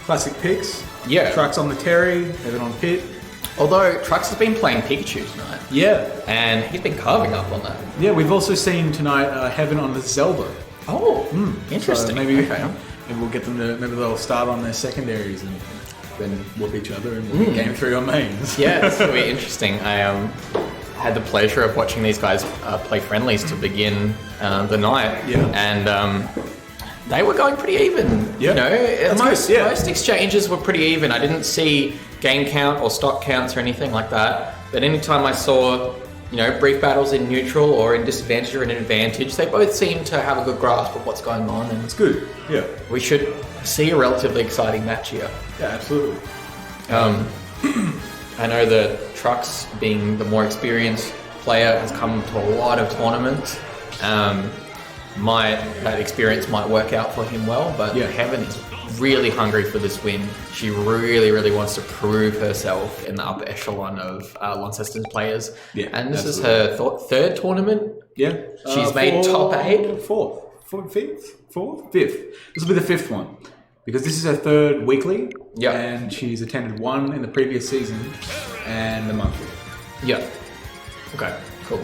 Classic picks. Yeah. Trux on the Terry, Heaven on Pit. Although Trux has been playing Pikachu tonight. Yeah. And he's been carving up on that. Yeah, we've also seen tonight Heaven on the Zelda. Oh, interesting. So maybe we'll get them to, maybe they'll start on their secondaries and then whoop each other and we'll get game 3 on mains. Yeah, it's going to be interesting. I had the pleasure of watching these guys play friendlies to begin the night. Yeah. And they were going pretty even. Yeah. You know, Most exchanges were pretty even. I didn't see game count or stock counts or anything like that. But anytime I saw, brief battles in neutral or in disadvantage or in advantage, they both seem to have a good grasp of what's going on. And It's good. Yeah. we should see a relatively exciting match here. Yeah, absolutely. I know that Trux, being the more experienced player, has come to a lot of tournaments. That experience might work out for him well, but Heaven is really hungry for this win. She really, really wants to prove herself in the upper echelon of Launceston's players. Yeah, and this is her third tournament. Yeah. She's made top 8. Fifth. This will be the 5th one. Because this is her 3rd weekly, Yeah. and she's attended 1 in the previous season and the monthly. Yeah. Okay, cool.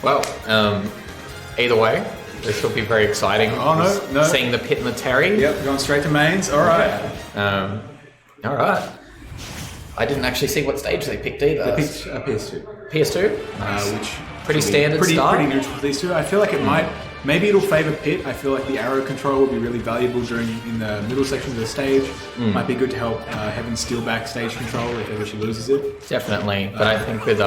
Well, either way, this will be very exciting. Oh, no. Seeing the Pit and the Terry. Yep, going straight to mains. All right. All right. I didn't actually see what stage they picked either. They picked PS2. PS2? Nice. Which pretty standard start. Pretty neutral for these two. I feel like maybe it'll favour Pit. I feel like the arrow control will be really valuable in the middle sections of the stage. Might be good to help Heaven steal back stage control if ever she loses it. Definitely, but I think with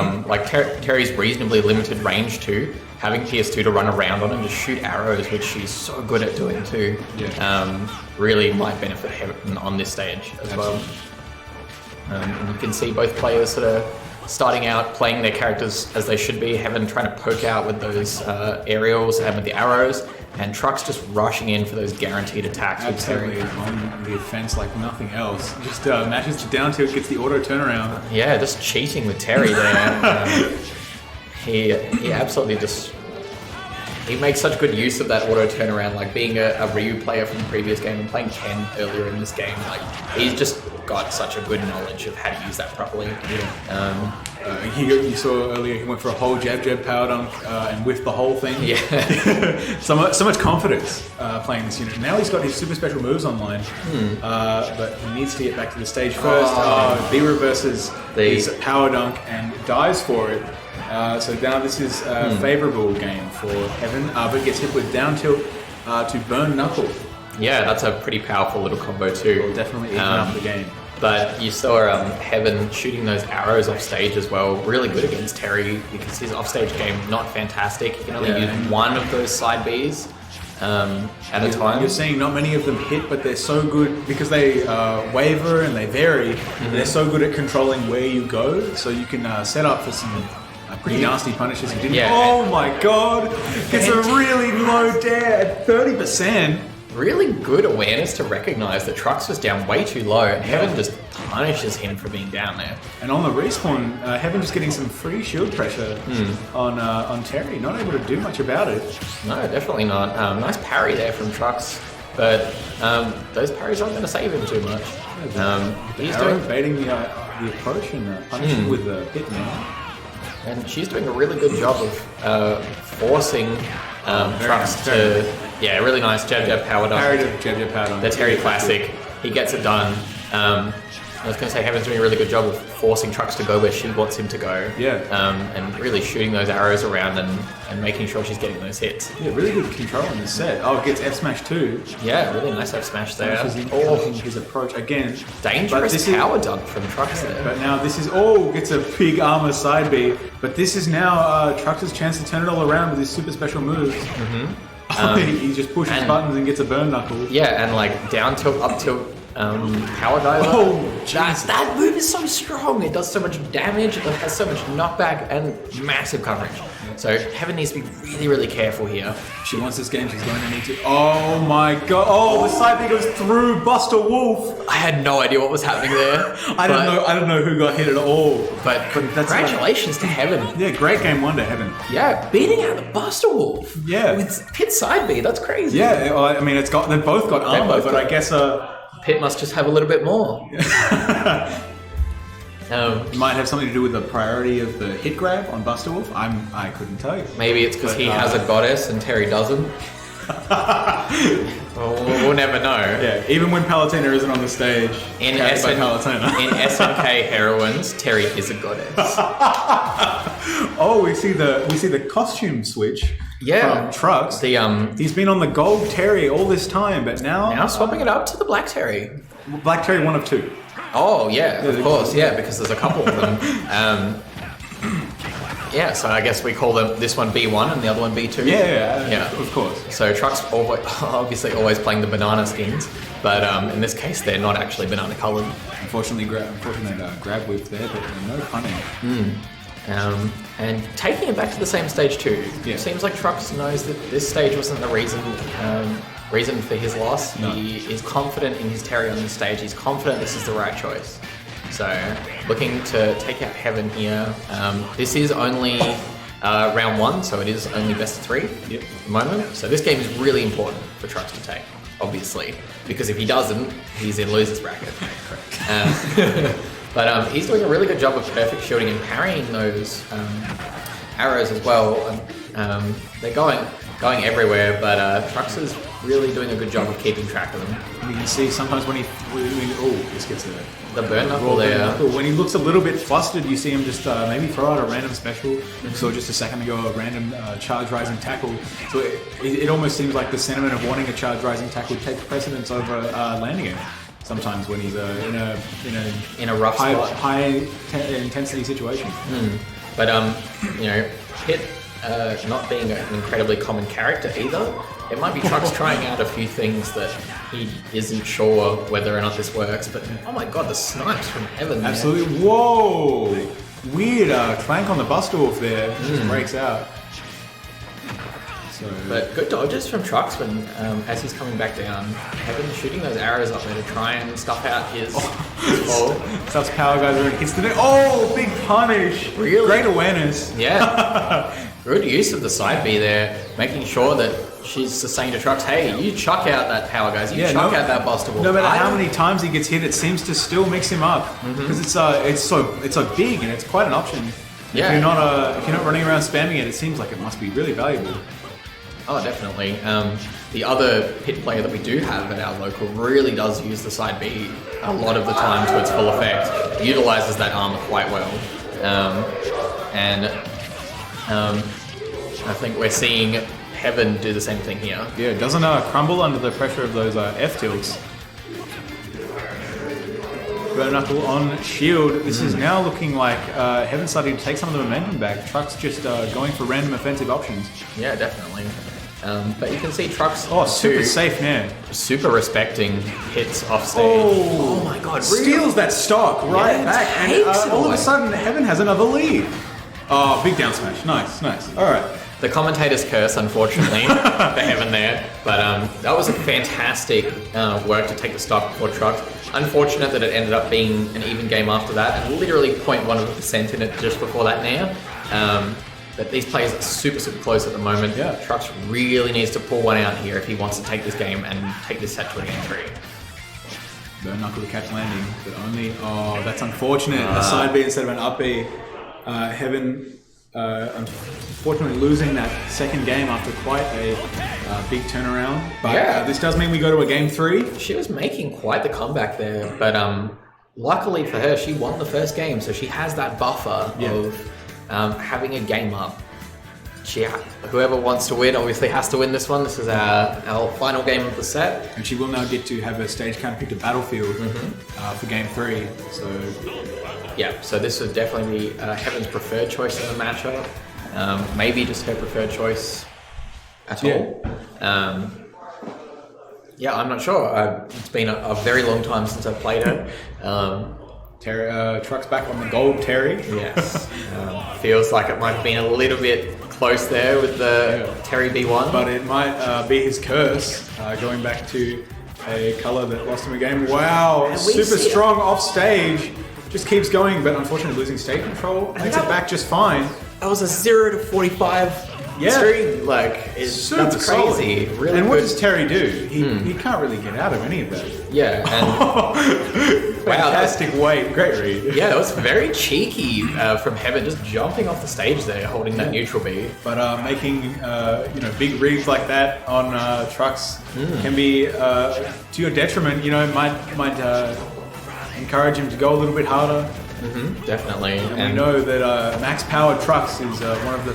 Terry's reasonably limited range too, having PS2 to run around on and just shoot arrows, which she's so good at doing too, really might benefit Heaven on this stage as well. And you can see both players sort of starting out playing their characters as they should be, Heaven trying to poke out with those aerials and with the arrows, and Trux just rushing in for those guaranteed attacks. Absolutely, on the offense like nothing else. Just matches to down tilt, gets the auto turnaround. Yeah, just cheating with Terry there. He absolutely just... He makes such good use of that auto turnaround, like being a Ryu player from the previous game and playing Ken earlier in this game. Like, he's just got such a good knowledge of how to use that properly. You saw earlier he went for a whole jab power dunk and whiffed the whole thing. Yeah. so much confidence playing this unit. Now he's got his super special moves online, but he needs to get back to the stage first. B reverses his power dunk and dies for it. So now this is a favourable game for Heaven, but gets hit with down tilt to burn Knuckle. Yeah, that's a pretty powerful little combo too. Will definitely even up the game. But you saw Heaven shooting those arrows off stage as well. Really good against Terry because his offstage game not fantastic. He can only use one of those side Bs at a time. You're seeing not many of them hit, but they're so good because they waver and they vary. They're so good at controlling where you go, so you can set up for some pretty nasty punishes. He didn't. Yeah. Oh my god! It's a really low dare at 30%. Really good awareness to recognise that Trux was down way too low, and Heaven just punishes him for being down there. And on the respawn, Heaven just getting some free shield pressure on Terry. Not able to do much about it. No, definitely not. Nice parry there from Trux, but those parries aren't going to save him too much. He's baiting the approach and punishing with the hit now. And she's doing a really good job of forcing Trux to... Yeah, really nice jab power dunk. Parry to jab power dunk. The Terry classic. He gets it done. I was going to say Heaven's doing a really good job of forcing Trux to go where she wants him to go. Yeah. And really shooting those arrows around and making sure she's getting those hits. Yeah, really good control in the set. Oh, it gets F smash too. Yeah, really nice F smash there. His approach again. Dangerous power dunk from Trux there. But now this is gets a big armor side B. But this is now Trux's chance to turn it all around with his super special moves. He just pushes buttons and gets a burn knuckle. Yeah, and like down tilt, up tilt, power diver. Oh, that move is so strong. It does so much damage. It has so much knockback and massive coverage. So Heaven needs to be really, really careful here. She wants this game. She's going to need to. Oh my god! Oh, the side B goes through Buster Wolf. I had no idea what was happening there. I don't know who got hit at all. But congratulations to Heaven. Yeah, great game one to Heaven. Yeah, beating out the Buster Wolf. Yeah, with Pit side B. That's crazy. Yeah, I mean they've both got armor, but I guess Pit must just have a little bit more. It might have something to do with the priority of the hit grab on Buster Wolf. I couldn't tell you. Maybe it's because he has a goddess and Terry doesn't. We'll never know. Yeah, even when Palutena isn't on the stage, in SNK Heroines, Terry is a goddess. Oh, we see the costume switch. From Trucks. He's been on the gold Terry all this time, but now swapping it up to the black Terry. Black Terry 1 of 2. Oh yeah, of course, because there's a couple of them. So I guess we call this one B1 and the other one B2. Yeah, of course. So Truck's obviously always playing the banana skins, but in this case they're not actually banana coloured. Unfortunately, grab whip there, but no punning. And taking it back to the same stage too. It seems like Trucks knows that this stage wasn't the reason for his loss. No. He is confident in his Terry on this stage. He's confident this is the right choice. So looking to take out Heaven here. This is only round 1, so it is only best of 3 at the moment. So this game is really important for Trucks to take, obviously, because if he doesn't, he's in losers bracket. But he's doing a really good job of perfect shielding and parrying those arrows as well. They're going everywhere, but Trucks is really doing a good job of keeping track of them. You can see sometimes when this gets the burn knuckle there. When he looks a little bit flustered, you see him just maybe throw out a random special. We saw just a second ago a random charge rising tackle. So it almost seems like the sentiment of wanting a charge rising tackle takes precedence over landing it. Sometimes when he's in a rough high intensity situation. But Pit not being an incredibly common character either. It might be Trucks trying out a few things that he isn't sure whether or not this works. But oh my god, the snipes from Heaven! Absolutely, there. Whoa! Weird clank on the Buster Wolf there. Just breaks out. But good dodges from Trucks when, as he's coming back down. Heaven shooting those arrows up there to try and stuff out his ball. Stuffs power guys around, hits the net. Oh, big punish! Really? Great awareness. Yeah. Good use of the side B there, making sure that she's saying to Trucks, hey, you chuck out that power guys, you chuck out that Buster Wolf. No matter how many times he gets hit, it seems to still mix him up. Because it's so big and it's quite an option. Yeah. If you're not running around spamming it seems like it must be really valuable. Oh, definitely. The other Pit player that we do have at our local really does use the side B a lot of the time to its full effect. Utilises that armor quite well. I think we're seeing Heaven do the same thing here. Yeah, it doesn't crumble under the pressure of those F tilts. Burn Knuckle on shield. This is now looking like Heaven's starting to take some of the momentum back. Trucks just going for random offensive options. Yeah, definitely. But you can see Trucks super safe now. Super respecting hits off stage. Oh my god, steals that stock right back. And all of a sudden Heaven has another lead. Oh, big down smash. Nice. Alright. The commentator's curse, unfortunately, for Heaven there. But that was a fantastic work to take the stock before Trucks. Unfortunate that it ended up being an even game after that, and literally 0.1% in it just before that now. But these players are super close at the moment. Yeah. Trucks really needs to pull one out here if he wants to take this game and take this set to a game 3. Burn Knuckle to catch landing, but only... Oh, that's unfortunate. A side B instead of an up B. Heaven... unfortunately losing that second game after quite a big turnaround. But this does mean we go to a game 3. She was making quite the comeback there, but luckily for her, she won the first game, so she has that buffer of having a game up. Whoever wants to win obviously has to win this one. This is our final game of the set. And she will now get to have her stage counter pick to Battlefield for game 3. So this would definitely be Heaven's preferred choice in the matchup. Maybe just her preferred choice at all. I'm not sure. It's been a very long time since I've played her. Trucks back on the gold Terry. Yes. Feels like it might have been a little bit close there with the Terry B1. But it might be his curse, going back to a colour that lost him a game. Wow, super strong off stage. Just keeps going, but unfortunately losing stage control. Makes it back just fine. That was a 0 to 45 Yeah. History, it's Super that's crazy. solid. Really and what good. does Terry do? He can't really get out of any of that. Yeah, and Fantastic weight. Great read. yeah, that was very cheeky from Heaven, just jumping off the stage there, holding that neutral B. But making big reads like that on trucks can be to your detriment. Might encourage him to go a little bit harder. Definitely. And we know that max powered trucks is one of the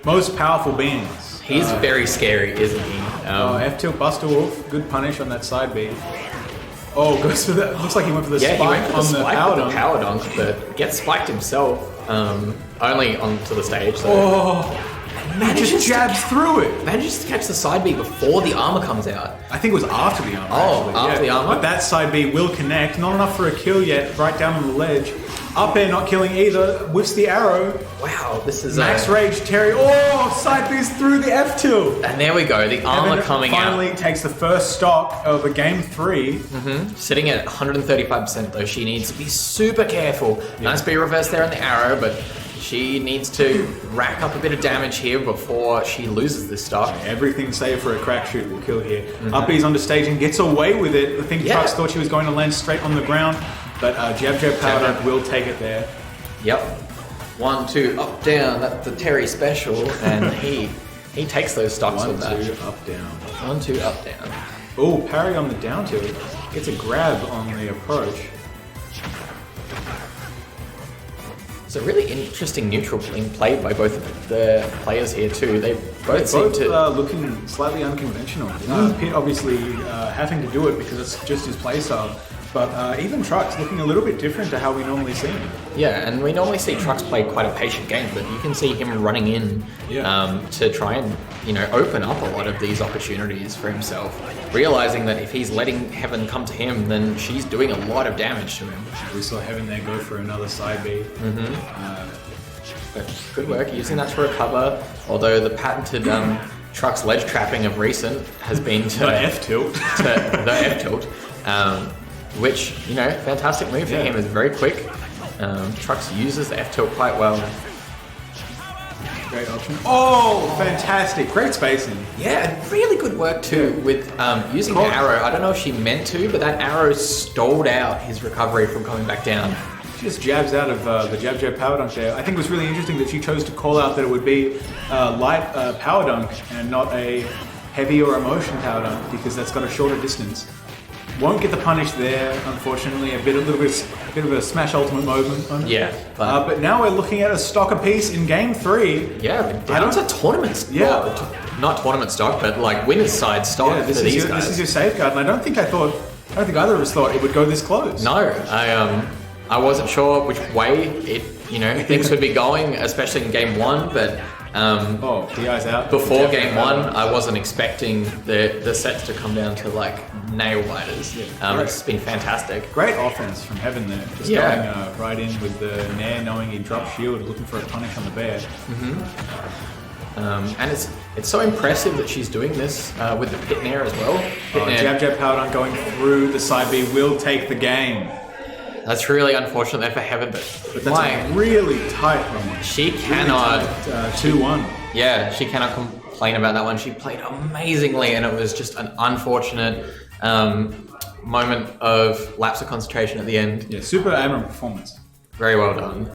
most powerful beings. He's very scary, isn't he? F tilt Buster Wolf, good punish on that side B. Oh, goes for that. Looks like he went for the spike on the power dunk, but gets spiked himself. Only onto the stage. So. Man just jabs through it. Manages to catch the side B before the armor comes out. I think it was after the armor. After the armor? But that side B will connect. Not enough for a kill yet. Right down on the ledge. Up air not killing either. Whiffs the arrow. Wow, this is Max Rage Terry. Oh, side B's through the F tilt. And there we go. The armor coming finally takes the first stock of the game 3. Sitting at 135% though. She needs to be super careful. Nice B reverse there on the arrow, but she needs to rack up a bit of damage here before she loses this stock. Everything save for a crack shoot will kill here. Up B's on the stage and gets away with it. I think Trucks thought she was going to land straight on the ground, but jab power dunk will take it there. Yep. 1, 2, up, down. That's the Terry special, and he takes those stocks with that. 1, 2, up, down. 1, 2, up, down. Oh, parry on the down tilt. Gets a grab on the approach. It's a really interesting neutral being played by both of the players here too. They both seem to looking slightly unconventional. Pitt obviously having to do it because it's just his playstyle. But even Trucks looking a little bit different to how we normally see him. Yeah, and we normally see Trucks play quite a patient game, but you can see him running in to try and open up a lot of these opportunities for himself, realizing that if he's letting Heaven come to him, then she's doing a lot of damage to him. We saw Heaven there go for another side B. But good work using that to recover. Although the patented Trucks ledge trapping of recent has been to the F tilt, the F tilt. Which, fantastic move for him. Is very quick. Trucks uses the F tilt quite well. Great option. Oh, fantastic. Great spacing. Yeah, and really good work too with using the arrow. I don't know if she meant to, but that arrow stalled out his recovery from coming back down. She just jabs out of the jab power dunk there. I think it was really interesting that she chose to call out that it would be light power dunk and not a heavy or emotion power dunk because that's got a shorter distance. Won't get the punish there, unfortunately. A bit of a smash ultimate moment. Yeah. But now we're looking at a stock apiece in game 3. Yeah, down to tournament. Yeah. Not tournament stock, but winner's side stock for these guys. This is your safeguard, and I don't think either of us thought it would go this close. No, I wasn't sure which way things would be going, especially in game 1, but PI's out. Before game 1, I wasn't expecting the sets to come down to nail biters. It's been fantastic. Great offense from Heaven there. Just going right in with the Nair, knowing he dropped shield, looking for a punish on the bear. And it's so impressive that she's doing this with the pit Nair as well. Jab power dunk going through the side B will take the game. That's really unfortunate there for Heaven, but that's a really tight one. She cannot 2-1. Yeah, she cannot complain about that one. She played amazingly, and it was just an unfortunate moment of lapse of concentration at the end. Yeah, super admirable performance. Very well done.